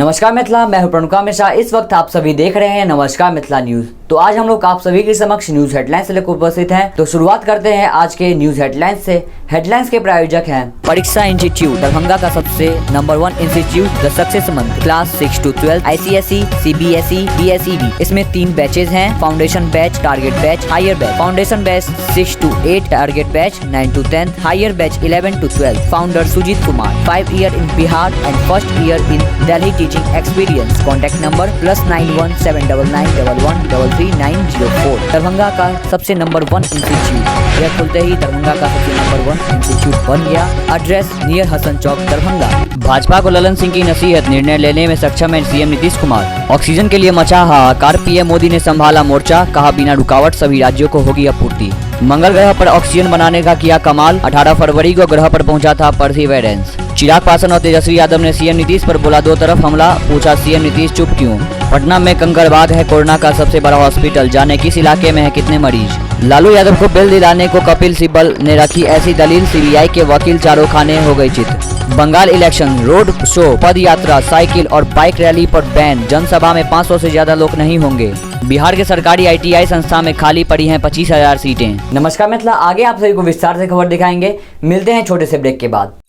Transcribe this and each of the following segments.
नमस्कार मिथिला, मैं हूं प्रणुका मिश्रा। इस वक्त आप सभी देख रहे हैं नमस्कार मिथिला न्यूज। तो आज हम लोग आप सभी के समक्ष न्यूज हेडलाइंस से लेकर उपस्थित हैं। तो शुरुआत करते हैं आज के न्यूज हेडलाइंस से। हेडलाइंस के प्रायोजक हैं परीक्षा इंस्टीट्यूट, दरभंगा का सबसे number 1 institute, the success month, class 6 to 12, ICSE, CBSE, BSEB। इसमें 3 बैचेज हैं, foundation batch, target batch, higher batch. Foundation batch 6 to 8, target batch 9 to 10, higher batch 11 to 12। Founder Sujeet Kumar, 5 year in Bihar and first year in Delhi teaching experience. Contact number +91 799 11 3904। Darbhanga का सबसे number 1 institute. यह खुलते ही दरभंगा का सबसे number 1 institute बन गया। Address near Hasan चौक, दरभंगा। भाजपा को ललन सिंह की नसीहत, निर्णय लेने में सक्षम है सीएम नीतीश कुमार। ऑक्सीजन के लिए मचा हाहाकार, पीएम मोदी ने संभाला मोर्चा, कहा बिना रुकावट सभी राज्यों को होगी आपूर्ति। मंगल ग्रह पर ऑक्सीजन बनाने का किया कमाल, 18 फरवरी को ग्रह पर पहुंचा था परसिवेरेंस। चिराग पासवान और तेजस्वी यादव ने सीएम नीतीश पर बोला दो तरफ हमला, पूछा सीएम नीतीश चुप क्यों। पटना में कंकड़बाग है कोरोना का सबसे बड़ा हॉस्पिटल, जाने किस इलाके में है कितने मरीज। लालू यादव को बेल दिलाने को कपिल सिब्बल ने रखी ऐसी दलील, सीबीआई के वकील चारों खाने हो गई चित। बंगाल इलेक्शन, रोड शो, पद यात्रा, साइकिल और बाइक रैली पर बैन, जनसभा में 500 से ज्यादा लोग नहीं होंगे। बिहार के सरकारी ITI संस्था में खाली पड़ी हैं 25,000 सीटें। नमस्कार मिथिला, आगे आप सभी को विस्तार से खबर दिखाएंगे। मिलते हैं छोटे से ब्रेक के बाद।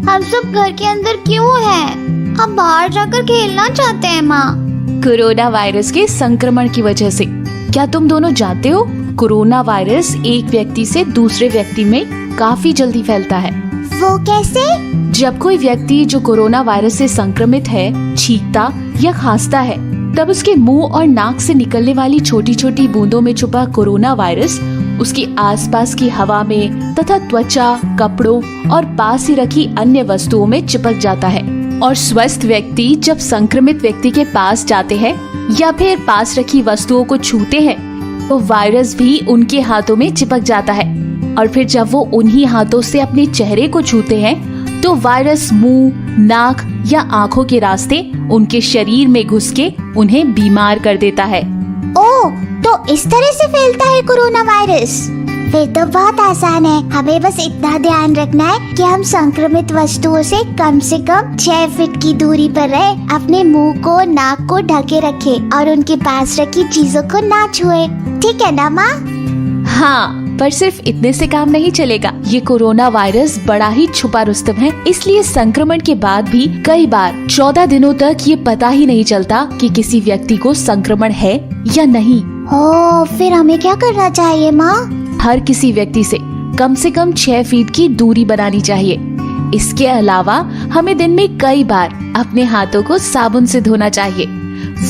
हम सब घर के अंदर क्यों हैं? हम बाहर जाकर खेलना चाहते हैं माँ। कोरोना वायरस के संक्रमण की वजह से। क्या तुम दोनों जानते हो कोरोना वायरस एक व्यक्ति से दूसरे व्यक्ति में काफी जल्दी फैलता है। वो कैसे? जब कोई व्यक्ति जो कोरोना वायरस से संक्रमित है छींकता या खांसता है, तब उसके मुंह और नाक से निकलने वाली छोटी छोटी बूंदों में छुपा कोरोना वायरस उसकी आसपास की हवा में तथा त्वचा, कपड़ों और पास ही रखी अन्य वस्तुओं में चिपक जाता है। और स्वस्थ व्यक्ति जब संक्रमित व्यक्ति के पास जाते हैं या फिर पास रखी वस्तुओं को छूते हैं, तो वायरस भी उनके हाथों में चिपक जाता है। और फिर जब वो उन्हीं हाथों से अपने चेहरे को छूते हैं, तो वायरस मुंह, नाक या आँखों के रास्ते उनके शरीर में घुस के उन्हें बीमार कर देता है। ओह, तो इस तरह से फैलता है कोरोना वायरस। फिर तो बहुत आसान है, हमें बस इतना ध्यान रखना है कि हम संक्रमित वस्तुओं से कम 6 फीट की दूरी पर रहे, अपने मुंह को, नाक को ढके रखें और उनके पास रखी चीजों को ना छुए। ठीक है ना माँ? हाँ, पर सिर्फ इतने से काम नहीं चलेगा। ये कोरोना वायरस बड़ा ही छुपा रुस्तम है, इसलिए संक्रमण के बाद भी कई बार 14 दिनों तक ये पता ही नहीं चलता कि किसी व्यक्ति को संक्रमण है या नहीं। ओह, फिर हमें क्या करना चाहिए माँ? हर किसी व्यक्ति से कम 6 फीट की दूरी बनानी चाहिए। इसके अलावा हमें दिन में कई बार अपने हाथों को साबुन से धोना चाहिए,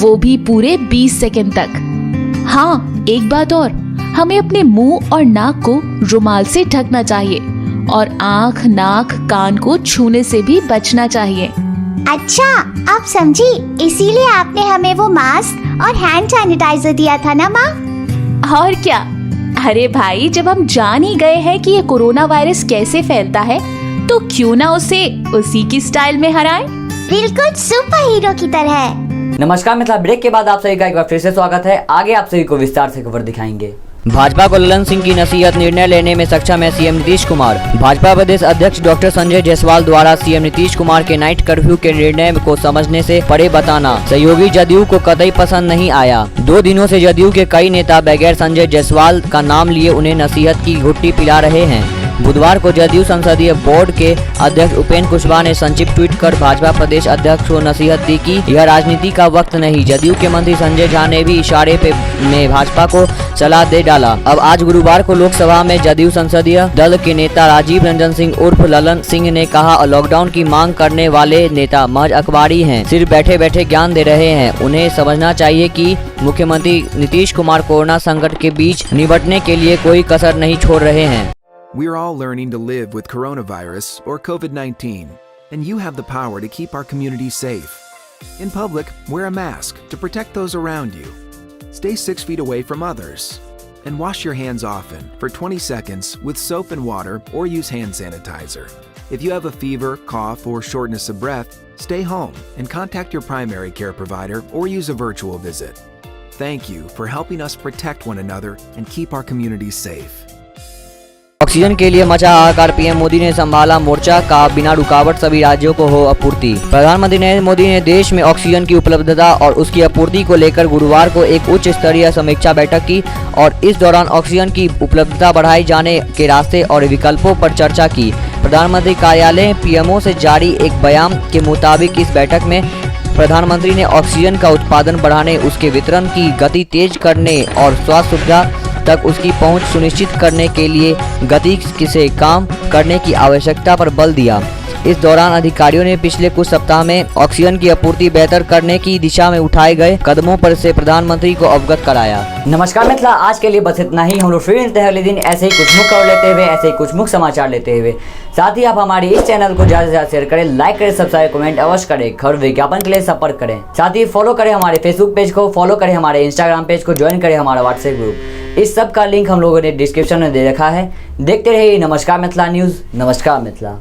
वो भी पूरे 20 सेकंड तक। हाँ, एक बात और, हमें अपने मुंह और नाक को रुमाल से ढकना चाहिए और आँख, नाक, कान को छूने से भी बचना चाहिए। अच्छा, आप समझी, इसीलिए आपने हमें वो मास्क और हैंड सैनिटाइजर दिया था ना माँ? और क्या। अरे भाई, जब हम जान ही गए हैं कि ये कोरोना वायरस कैसे फैलता है, तो क्यों ना उसे उसी की स्टाइल में हराएं? बिल्कुल सुपर हीरो की तरह। नमस्कार मिथिला, ब्रेक के बाद आप सभी का एक बार फिर से स्वागत है। आगे आप सभी को विस्तार से खबर दिखाएंगे। भाजपा को ललन सिंह की नसीहत, निर्णय लेने में सक्षम है सीएम नीतीश कुमार। भाजपा प्रदेश अध्यक्ष डॉक्टर संजय जायसवाल द्वारा सीएम नीतीश कुमार के नाइट कर्फ्यू के निर्णय को समझने से परे बताना सहयोगी जदयू को कतई पसंद नहीं आया। 2 दिनों से जदयू के कई नेता बगैर संजय जायसवाल का नाम लिए उन्हें नसीहत की घुट्टी पिला रहे हैं। बुधवार को जदयू संसदीय बोर्ड के अध्यक्ष उपेंद्र कुशवाहा ने संक्षिप्त ट्वीट कर भाजपा प्रदेश अध्यक्ष को नसीहत दी कि यह राजनीति का वक्त नहीं। जदयू के मंत्री संजय झा ने भी इशारे में भाजपा को सलाह दे डाला। अब आज गुरुवार को लोकसभा में जदयू संसदीय दल के नेता राजीव रंजन सिंह उर्फ ललन सिंह ने कहा, लॉकडाउन की मांग करने वाले नेता महज अखबारी हैं, सिर्फ बैठे बैठे ज्ञान दे रहे हैं। उन्हें समझना चाहिए कि मुख्यमंत्री नीतीश कुमार कोरोना संकट के बीच निपटने के लिए कोई कसर नहीं छोड़ रहे हैं। We're all learning to live with coronavirus or COVID-19, and you have the power to keep our community safe. In public, wear a mask to protect those around you. Stay 6 feet away from others. And wash your hands often for 20 seconds with soap and water or use hand sanitizer. If you have a fever, cough, or shortness of breath, stay home and contact your primary care provider or use a virtual visit. Thank you for helping us protect one another and keep our communities safe. Oxygen के लिए मचा हाहाकार, PM Modi ने संभाला मोर्चा का, बिना रुकावट सभी राज्यों को हो आपूर्ति। प्रधानमंत्री नरेंद्र मोदी ने देश में ऑक्सीजन की उपलब्धता और उसकी आपूर्ति को लेकर गुरुवार को एक उच्च स्तरीय समीक्षा बैठक की और इस दौरान ऑक्सीजन की उपलब्धता बढ़ाए जाने के रास्ते और विकल्पों पर चर्चा की। प्रधानमंत्री कार्यालय पीएमओ से जारी एक बयान के मुताबिक इस बैठक में प्रधानमंत्री ने ऑक्सीजन का उत्पादन बढ़ाने, उसके वितरण की गति तेज करने और स्वास्थ्य सुविधा तक उसकी पहुंच सुनिश्चित करने के लिए गति से काम करने की आवश्यकता पर बल दिया। इस दौरान अधिकारियों ने पिछले कुछ सप्ताह में ऑक्सीजन की आपूर्ति बेहतर करने की दिशा में उठाए गए कदमों पर से प्रधानमंत्री को अवगत कराया। नमस्कार मित्रा, आज के लिए बस इतना ही। हम लोग फिर मिलते हैं अगले दिन ऐसे ही कुछ मुख्य खबर लेते हुए, ऐसे ही कुछ मुख्य समाचार लेते हुए। साथ ही आप हमारे इस चैनल को ज्यादा से ज्यादा शेयर करें, लाइक करें, सब्सक्राइब, कमेंट अवश्य करें। खबर विज्ञापन के लिए संपर्क करें। साथ ही फॉलो करें हमारे फेसबुक पेज को, फॉलो करें हमारे इंस्टाग्राम पेज को, ज्वाइन करें हमारा व्हाट्सएप ग्रुप। इस सब का लिंक हम लोगों ने डिस्क्रिप्शन में दे रखा है। देखते रहिए नमस्कार मिथिला न्यूज। नमस्कार मिथिला।